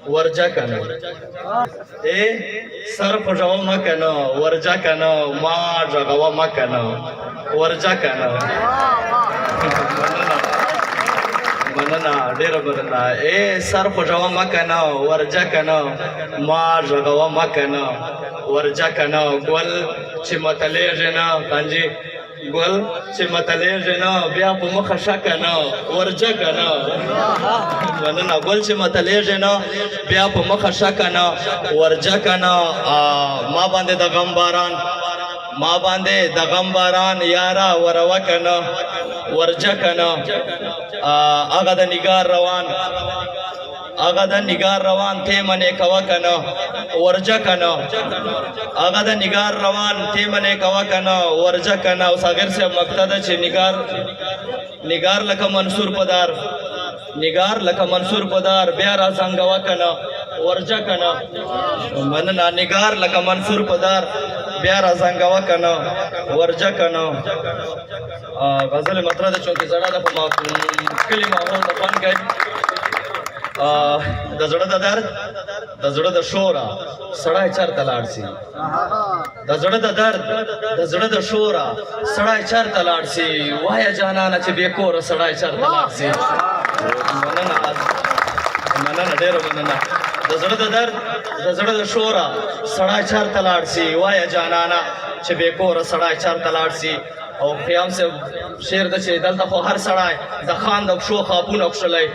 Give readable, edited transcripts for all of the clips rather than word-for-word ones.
ورجا کنه اے سر پټاو ما کنه ورجا کنه ما جګوا ما کنه ورجا کنه مننه ډېره مننه اے سر پټاو ما کنه ورجا کنه ما جګوا ما کنه ورجا کنه ګل چې متلېږي نه کانجي ګل چې متلېږي نه بیا په مخه شکه نه ورجه که نه مننه ګل چې متلېږي نه بیا په مخه شکه نه ورجه که نه ما باندې د غم باران ما باندې د غم باران یاره وروه که نه ورجه که نه هغه د نګار روان هغه د نګار روان ته منې کوه که نه ورجه که نه هغه د نګار روان ته منې کوه که نه ورجه که نه او صاغر صاحب مقطع ده چې نګار لکه منصور پدار نګار لکه منصور پدار بیا را زنګوه که نه ورجه که نه مننه نګار لکه منصور پدار بیا را زنګوه که نه ورجه که نه غزل مطرح ده چونکې زړه ده په کلي ماحول د خوند کوي د زړه د درد د زړه د شوره سړی چرته لاړ شي د زړه د درد د زړه د شوره سړی چرته لاړ شي وایه جانانه چې بې کوره سړی چرته لاړ شي مننه ډېره مننه د زړه د درد د زړه د شوره سړی چرته لاړ شي وایه جانانه چې بې کوره سړی چرته لاړ شي او خیام صاحب شعر ده چې دلته خو هر سړی د خان د پښو خاپونه کښلی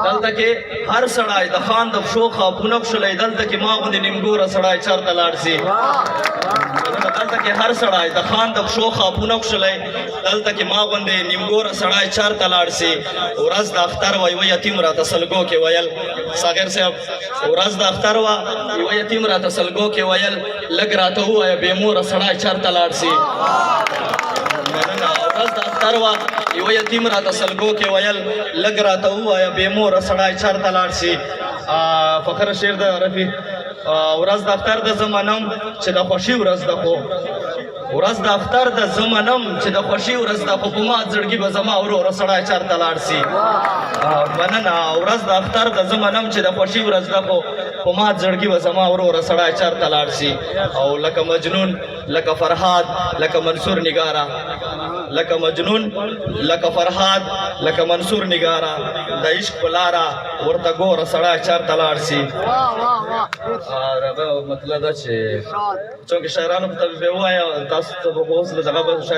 دلته کې هر سړی د خان د پښو خاپونه کښلی دلته کې ما غوندې نیمګوره سړی چرته لاړ شي دلته کې هر سړی د خان د پښو خاپونه کښلی دلته کې ما غوندې نیمګوره سړی چرته لاړ شي ورځ د اختر وه یوه یتیم راته سلګو کې ویل صاغر صاحب ورځ د اختر وه یوه یتیم راته سلګو کې ویل لږ راته ووایه بې موره سړی چرته لاړ شي ورځ د اختر وه یوه یتیم راته سلګو کې ویل لږ راته ووایه بې موره سړی چرته لاړ شي فخر شعر د رفي ورځ د اختر د زه منم چې د خوښي ورځ ده خو ورځ د اختر د زه منم چې د خوښي ورځ ده خو په ما زړګي به زما وروره سړی چرته لاړ شي مننه ورځ د اختر د زه منم چې د خوښي ورځ ده خو په ما زړګي به زما وروره سړی چرته لاړ شي او لکه مجنون لکه فرهاد لکه منصور نګاره لکه مجنون لکه فرهاد لکه منصور نګاره د عشق په لاره ورته ګوره سړی چرته لاړ شي مطلب دا چې چونکې شاعرانو ته به ووایه تاسو ته به اوس له دغه شاعرانو